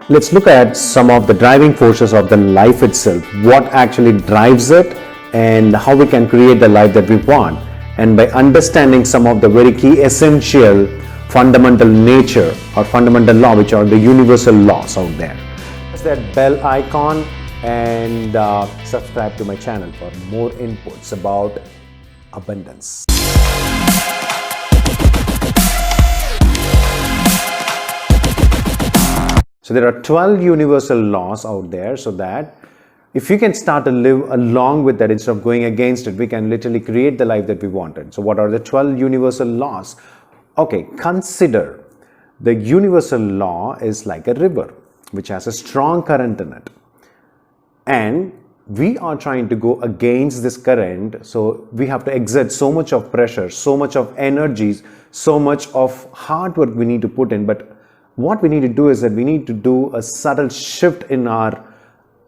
Let's look at some of the driving forces of the life itself, what actually drives it and how we can create the life that we want. And by understanding some of the very key essential fundamental nature or fundamental law, which are the universal laws out there. Press that bell icon and subscribe to my channel for more inputs about abundance. So there are 12 universal laws out there, so that if you can start to live along with that instead of going against it, we can literally create the life that we wanted. So what are the 12 universal laws? Okay, consider the universal law is like a river which has a strong current in it. And we are trying to go against this current, so we have to exert so much of pressure, so much of energies, so much of hard work we need to put in. But what we need to do is that we need to do a subtle shift in our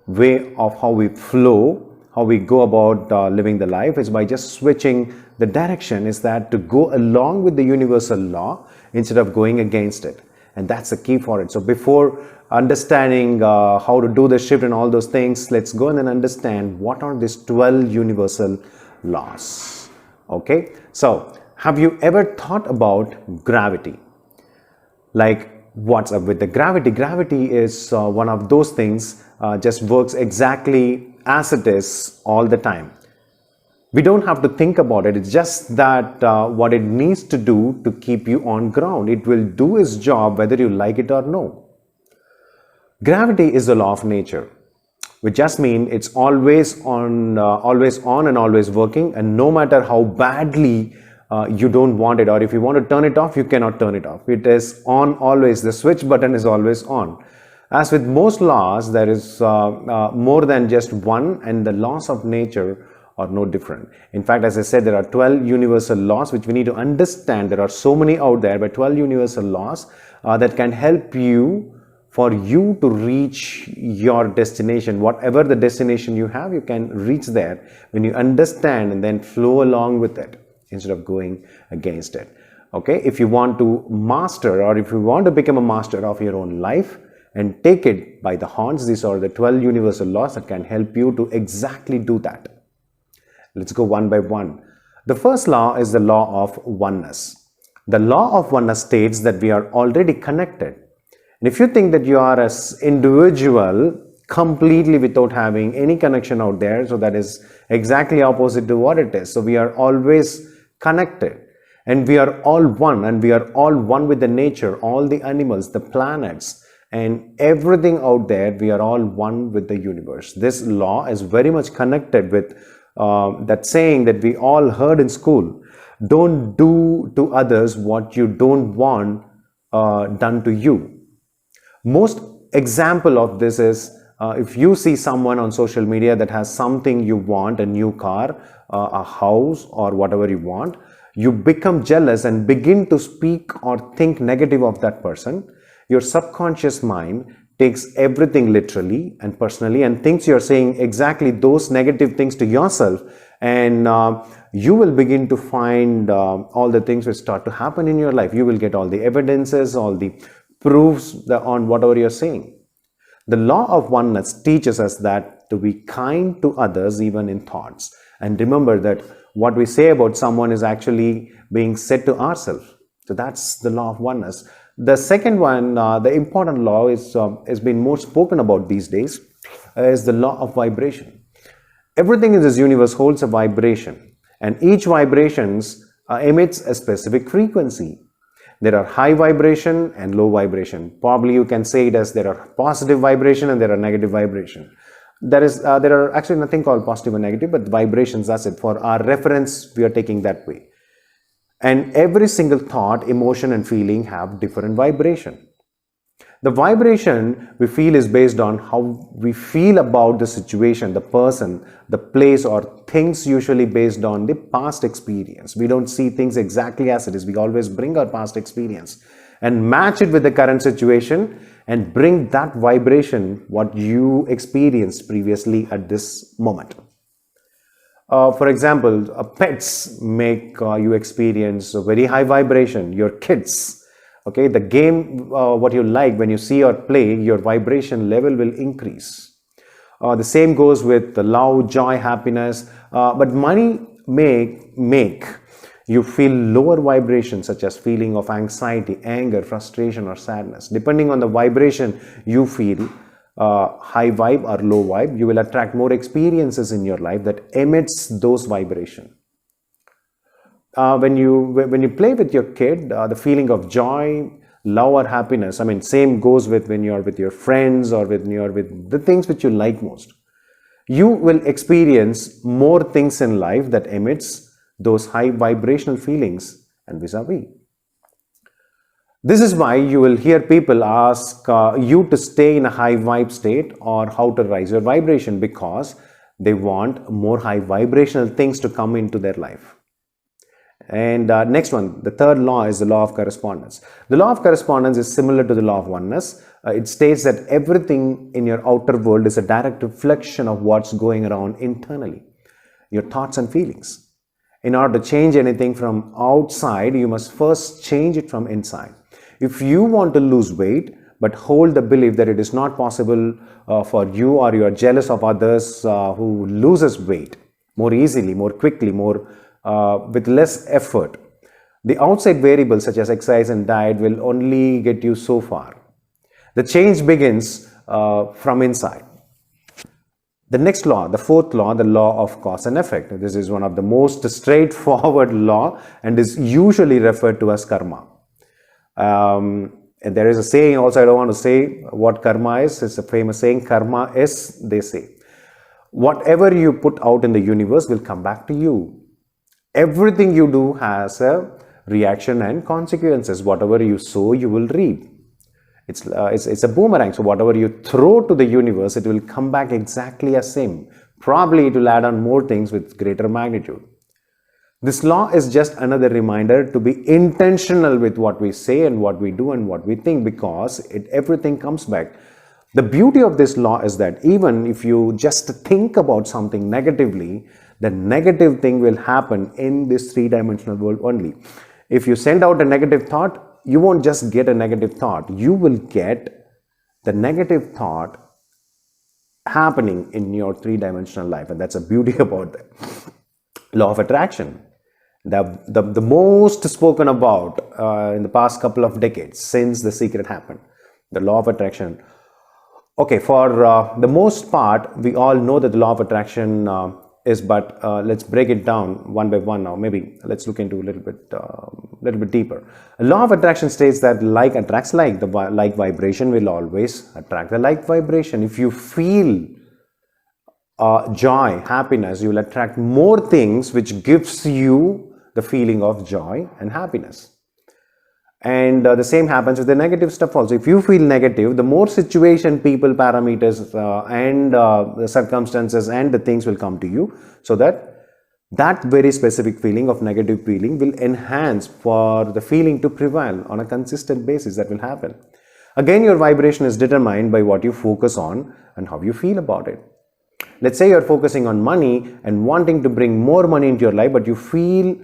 way of how we flow, how we go about living the life, is by just switching the direction, is that to go along with the universal law instead of going against it. And that's the key for it. So before understanding how to do the shift and all those things, let's go and then understand what are these 12 universal laws. Okay, so have you ever thought about gravity? Like, what's up with the gravity? Gravity is one of those things, just works exactly as it is all the time. We don't have to think about it. It's just that what it needs to do to keep you on ground. It will do its job whether you like it or no. Gravity is the law of nature, which just means it's always on and always working, and no matter how badly you don't want it, or if you want to turn it off, you cannot turn it off. It is on always. The switch button is always on. As with most laws, there is more than just one, and the laws of nature are no different. In fact, as I said, there are 12 universal laws which we need to understand. There are so many out there, but 12 universal laws that can help you for you to reach your destination. Whatever the destination you have, you can reach there when you understand and then flow along with it instead of going against it. Okay, if you want to master, or if you want to become a master of your own life and take it by the horns, these are the 12 universal laws that can help you to exactly do that. Let's go one by one. The first law is the law of oneness. The law of oneness states that we are already connected. And if you think that you are as individual completely without having any connection out there, so that is exactly opposite to what it is. So we are always connected, and we are all one, and we are all one with the nature, all the animals, the planets, and everything out there. We are all one with the universe. This law is very much connected with that saying that we all heard in school: don't do to others what you don't want done to you. Most example of this is if you see someone on social media that has something you want, a new car, a house, or whatever you want, you become jealous and begin to speak or think negative of that person. Your subconscious mind takes everything literally and personally and thinks you're saying exactly those negative things to yourself, and you will begin to find all the things which start to happen in your life. You will get all the evidences, all the proofs on whatever you're saying. The law of oneness teaches us that to be kind to others even in thoughts. And remember that what we say about someone is actually being said to ourselves. So that's the law of oneness. The second one, the important law is being more spoken about these days, is the law of vibration. Everything in this universe holds a vibration, and each vibration emits a specific frequency. There are high vibration and low vibration. Probably you can say it as there are positive vibration and there are negative vibration. There are actually nothing called positive and negative, but vibrations, that's it. For our reference, we are taking that way. And every single thought, emotion, and feeling have different vibration. The vibration we feel is based on how we feel about the situation, the person, the place, or things, usually based on the past experience. We don't see things exactly as it is. We always bring our past experience and match it with the current situation and bring that vibration, what you experienced previously at this moment. For example, pets make you experience a very high vibration. Your kids, Okay, the game, what you like, when you see or play, your vibration level will increase. The same goes with the love, joy, happiness. But money make you feel lower vibrations, such as feeling of anxiety, anger, frustration, or sadness. Depending on the vibration you feel, high vibe or low vibe, you will attract more experiences in your life that emits those vibrations. When you play with your kid, the feeling of joy, love, or happiness, I mean, same goes with when you're with your friends or when you're with the things which you like most. You will experience more things in life that emits those high vibrational feelings and vis-a-vis. This is why you will hear people ask you to stay in a high vibe state or how to rise your vibration, because they want more high vibrational things to come into their life. And next one, the third law is the law of correspondence. The law of correspondence is similar to the law of oneness. It states that everything in your outer world is a direct reflection of what's going around internally, your thoughts and feelings. In order to change anything from outside, you must first change it from inside. If you want to lose weight, but hold the belief that it is not possible for you, or you are jealous of others who loses weight more easily, more quickly, more with less effort, the outside variables such as exercise and diet will only get you so far. The change begins from inside. The next law, the fourth law, the law of cause and effect. This is one of the most straightforward law and is usually referred to as karma. And there is a saying also, I don't want to say what karma is. It's a famous saying, karma is, they say, whatever you put out in the universe will come back to you. Everything you do has a reaction and consequences. Whatever you sow, you will reap. It's a boomerang. So whatever you throw to the universe, it will come back exactly as same. Probably it will add on more things with greater magnitude. This law is just another reminder to be intentional with what we say and what we do and what we think, because everything comes back. The beauty of this law is that even if you just think about something negatively, the negative thing will happen in this three-dimensional world only. If you send out a negative thought, you won't just get a negative thought. You will get the negative thought happening in your three-dimensional life. And that's the beauty about the law of attraction. The most spoken about in the past couple of decades since The Secret happened. The law of attraction. Okay, for the most part, we all know that the law of attraction is, but let's break it down one by one now. Maybe let's look into a little bit deeper. The law of attraction states that like attracts like. The like vibration will always attract the like vibration. If you feel joy, happiness, you will attract more things which gives you the feeling of joy and happiness. And the same happens with the negative stuff also. If you feel negative, the more situation, people, parameters and the circumstances and the things will come to you, so that very specific feeling of negative feeling will enhance for the feeling to prevail on a consistent basis. That will happen. Again, your vibration is determined by what you focus on and how you feel about it. Let's say you're focusing on money and wanting to bring more money into your life, but you feel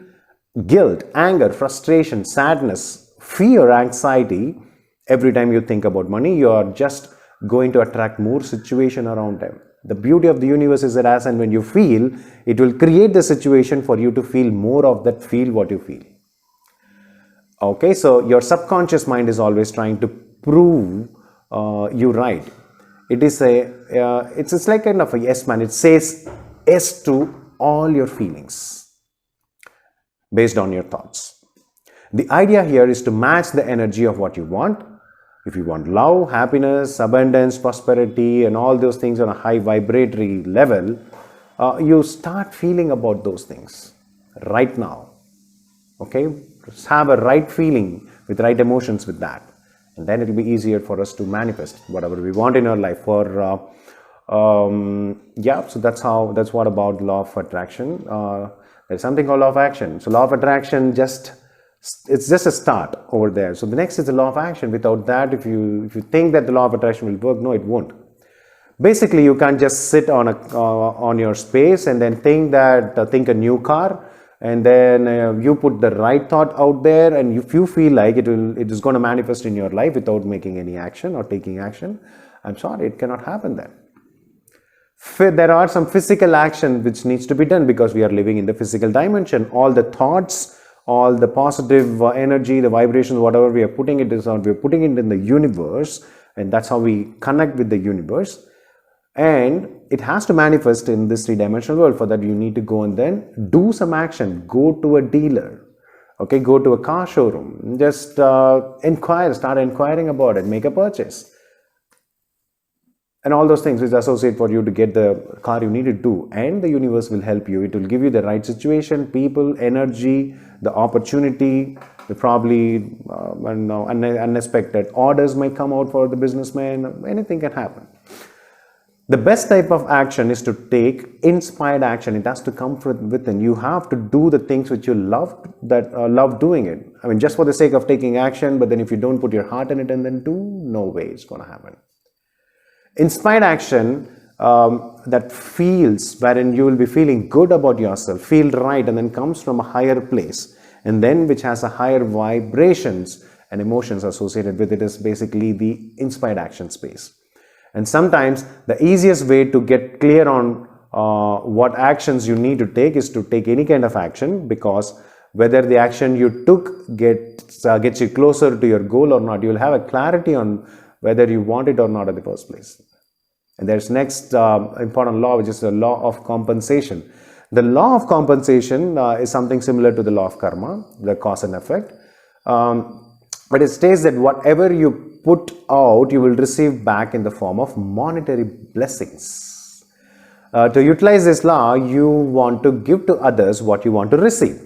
guilt, anger, frustration, sadness, fear, anxiety. Every time you think about money, you are just going to attract more situation around them. The beauty of the universe is that as and when you feel, it will create the situation for you to feel more of that, feel what you feel. Okay, so your subconscious mind is always trying to prove you right. It is it's like kind of a yes man. It says yes to all your feelings based on your thoughts. The idea here is to match the energy of what you want. If you want love, happiness, abundance, prosperity, and all those things on a high vibratory level, you start feeling about those things right now. Okay? Just have a right feeling with right emotions with that. And then it will be easier for us to manifest whatever we want in our life. Yeah, so that's what about law of attraction. There's something called law of action. So law of attraction it's just a start over there. So the next is the law of action. Without that, if you think that the law of attraction will work, no, it won't. Basically, you can't just sit on your space and then think a new car and then you put the right thought out there, and if you feel like it is going to manifest in your life without making any action or taking action, I'm sorry, it cannot happen then. There are some physical action which needs to be done because we are living in the physical dimension. All the thoughts, all the positive energy, the vibrations, whatever we are putting it is on, we are putting it in the universe, and that's how we connect with the universe. And it has to manifest in this three-dimensional world. For that, you need to go and then do some action. Go to a dealer, okay, go to a car showroom, just start inquiring about it, make a purchase, and all those things which associate for you to get the car you need to do. And the universe will help you. It will give you the right situation, people, energy, the opportunity. The probably unexpected orders might come out for the businessman. Anything can happen. The best type of action is to take inspired action. It has to come from within. You have to do the things which you love doing it. I mean, just for the sake of taking action, but then if you don't put your heart in it and then do, no way it's going to happen. Inspired action that feels, wherein you will be feeling good about yourself, feel right, and then comes from a higher place, and then which has a higher vibrations and emotions associated with it, is basically the inspired action space. And sometimes the easiest way to get clear on what actions you need to take is to take any kind of action, because whether the action you took gets you closer to your goal or not, you will have a clarity on whether you want it or not in the first place. And there's next important law, which is the law of compensation. The law of compensation is something similar to the law of karma, the cause and effect. But it states that whatever you put out, you will receive back in the form of monetary blessings. To utilize this law, you want to give to others what you want to receive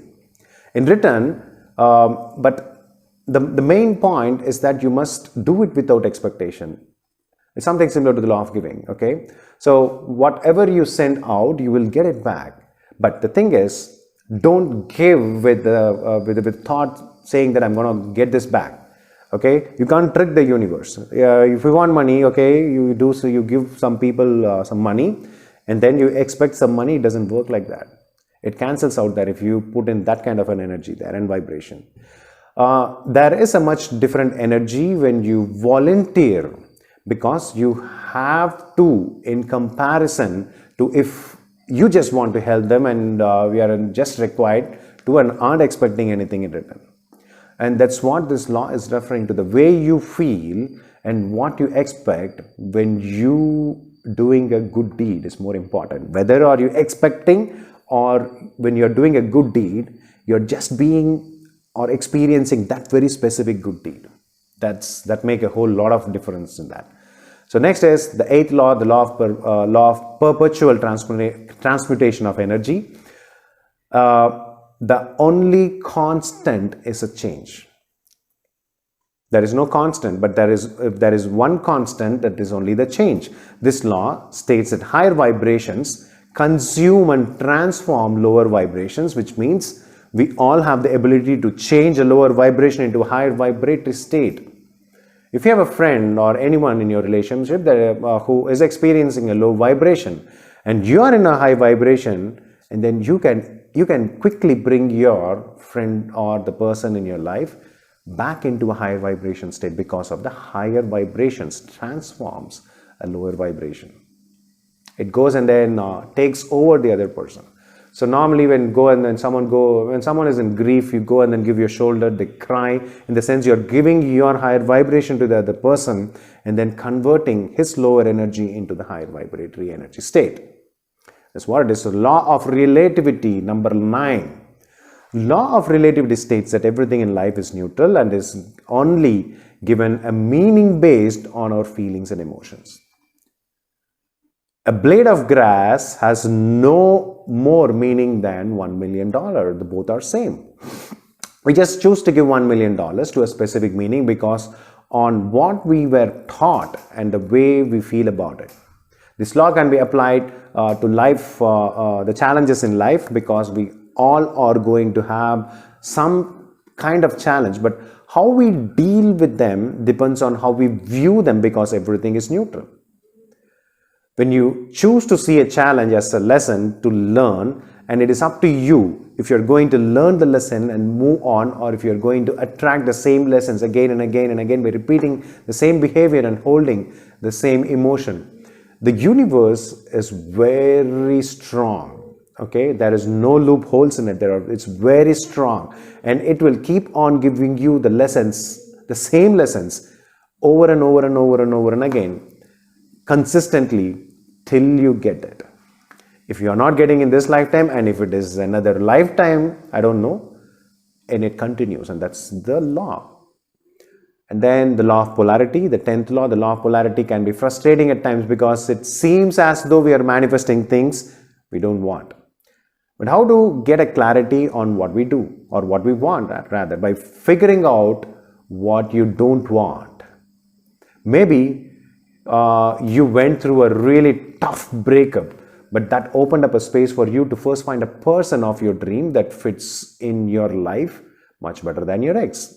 in return. But the main point is that you must do it without expectation. It's something similar to the law of giving. Okay, so whatever you send out, you will get it back. But the thing is, don't give with thought saying that I'm going to get this back. Okay, you can't trick the universe. If you want money, okay, you do, so you give some people some money, and then you expect some money. It doesn't work like that. It cancels out that if you put in that kind of an energy there and vibration. There is a much different energy when you volunteer, because you have to, in comparison to if you just want to help them and we are just required to and aren't expecting anything in return. And that's what this law is referring to. The way you feel and what you expect when you doing a good deed is more important. Whether are you expecting, or when you're doing a good deed, you're just being or experiencing that very specific good deed. That make a whole lot of difference in that. So next is the eighth law, the law of perpetual transmutation of energy. The only constant is a change. There is no constant, but if there is one constant, that is only the change. This law states that higher vibrations consume and transform lower vibrations, which means we all have the ability to change a lower vibration into a higher vibratory state. If you have a friend or anyone in your relationship who is experiencing a low vibration, and you are in a high vibration, and then you can quickly bring your friend or the person in your life back into a higher vibration state, because of the higher vibrations transforms a lower vibration. It goes and then takes over the other person. So normally when someone is in grief, you go and then give your shoulder, they cry. In the sense, you're giving your higher vibration to the other person and then converting his lower energy into the higher vibratory energy state. That's what it is. So law of relativity, number 9. Law of relativity states that everything in life is neutral and is only given a meaning based on our feelings and emotions. A blade of grass has no more meaning than $1 million. Both are same. We just choose to give $1 million to a specific meaning because on what we were taught and the way we feel about it. This law can be applied to life, the challenges in life, because we all are going to have some kind of challenge, but how we deal with them depends on how we view them, because everything is neutral. When you choose to see a challenge as a lesson to learn and it is up to you if you're going to learn the lesson and move on, or if you're going to attract the same lessons again and again and again by repeating the same behavior and holding the same emotion. The universe is very strong. Okay, there is no loopholes in it. It's very strong, and it will keep on giving you the lessons, the same lessons, over and over and over and over and again, consistently, till you get it. If you are not getting in this lifetime, and if it is another lifetime, I don't know, and it continues, and that's the law. And then the law of polarity, the 10th law, the law of polarity can be frustrating at times because it seems as though we are manifesting things we don't want. But how to get a clarity on what we do, or what we want rather, by figuring out what you don't want. Maybe you went through a really tough breakup, but that opened up a space for you to first find a person of your dream that fits in your life much better than your ex.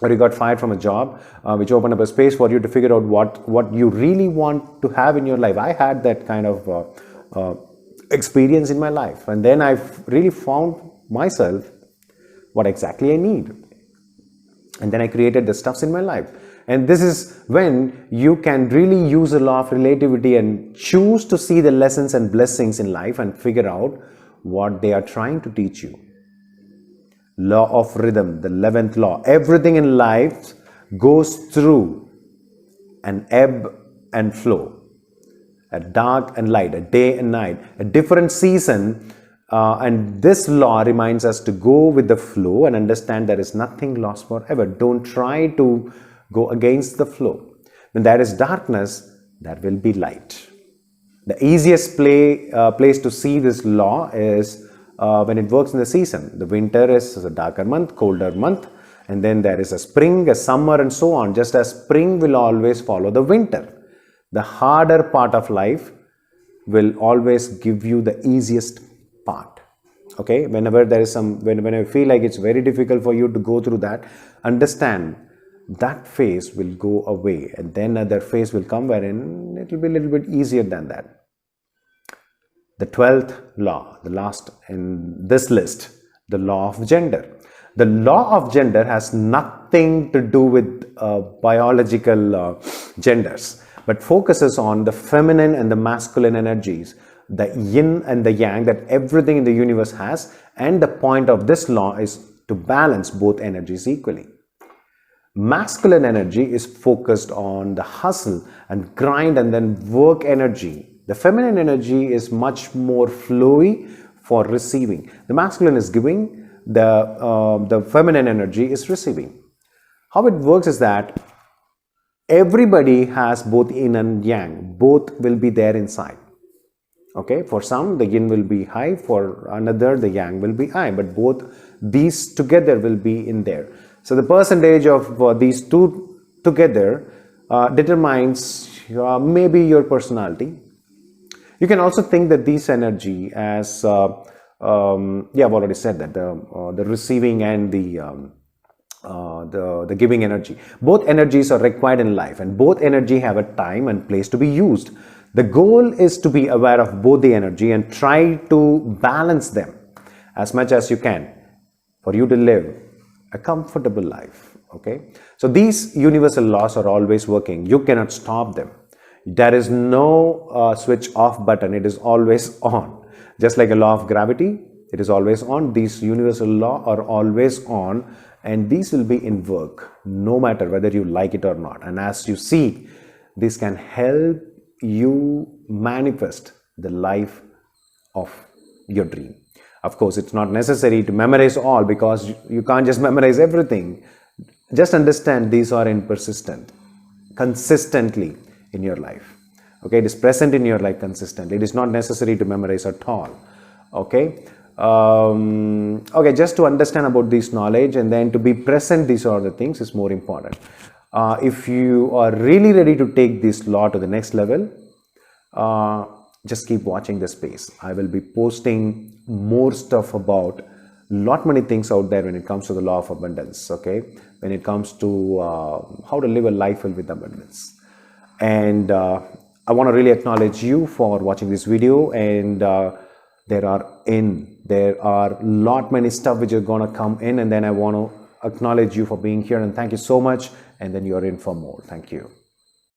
Or you got fired from a job, which opened up a space for you to figure out what you really want to have in your life. I had that kind of experience in my life, and then I've really found myself what exactly I need, and then I created the stuffs in my life. And this is when you can really use the law of relativity and choose to see the lessons and blessings in life and figure out what they are trying to teach you. Law of rhythm, the 11th law. Everything in life goes through an ebb and flow, a dark and light, a day and night, a different season. And this law reminds us to go with the flow and understand there is nothing lost forever. Don't try to go against the flow. When there is darkness, there will be light. The easiest place to see this law is when it works in the season. The winter is a darker month, colder month, and then there is a spring, a summer, and so on. Just as spring will always follow the winter, the harder part of life will always give you the easiest part. Okay, whenever there is when I feel like it's very difficult for you to go through that, understand that phase will go away, and then another phase will come wherein it will be a little bit easier than that. The 12th law, the last in this list, the law of gender. The law of gender has nothing to do with biological genders, but focuses on the feminine and the masculine energies, the yin and the yang that everything in the universe has, and the point of this law is to balance both energies equally. Masculine energy is focused on the hustle and grind and then work energy. The feminine energy is much more flowy for receiving. The masculine is giving, the feminine energy is receiving. How it works is that everybody has both yin and yang. Both will be there inside. Okay, for some the yin will be high, for another the yang will be high, but both these together will be in there. So the percentage of these two together determines maybe your personality. You can also think that this energy as I've already said that the receiving and the giving energy, both energies are required in life, and both energy have a time and place to be used. The goal is to be aware of both the energy and try to balance them as much as you can for you to live a comfortable life. Okay, so these universal laws are always working. You cannot stop them. There is no switch off button. It is always on. Just like a law of gravity, it is always on. These universal laws are always on, and these will be in work no matter whether you like it or not. And as you see, this can help you manifest the life of your dream. Of course, it's not necessary to memorize all, because you can't just memorize everything. Just understand these are consistently in your life. Okay, it is present in your life consistently. It is not necessary to memorize at all. Okay, okay, just to understand about this knowledge and then to be present, these are the things is more important. If you are really ready to take this law to the next level, just keep watching the space. I will be posting more stuff about lot many things out there when it comes to the law of abundance. Okay, when it comes to how to live a life filled with abundance. And I want to really acknowledge you for watching this video, and there are lot many stuff which are going to come in, and then I want to acknowledge you for being here, and thank you so much, and then you're in for more. Thank you.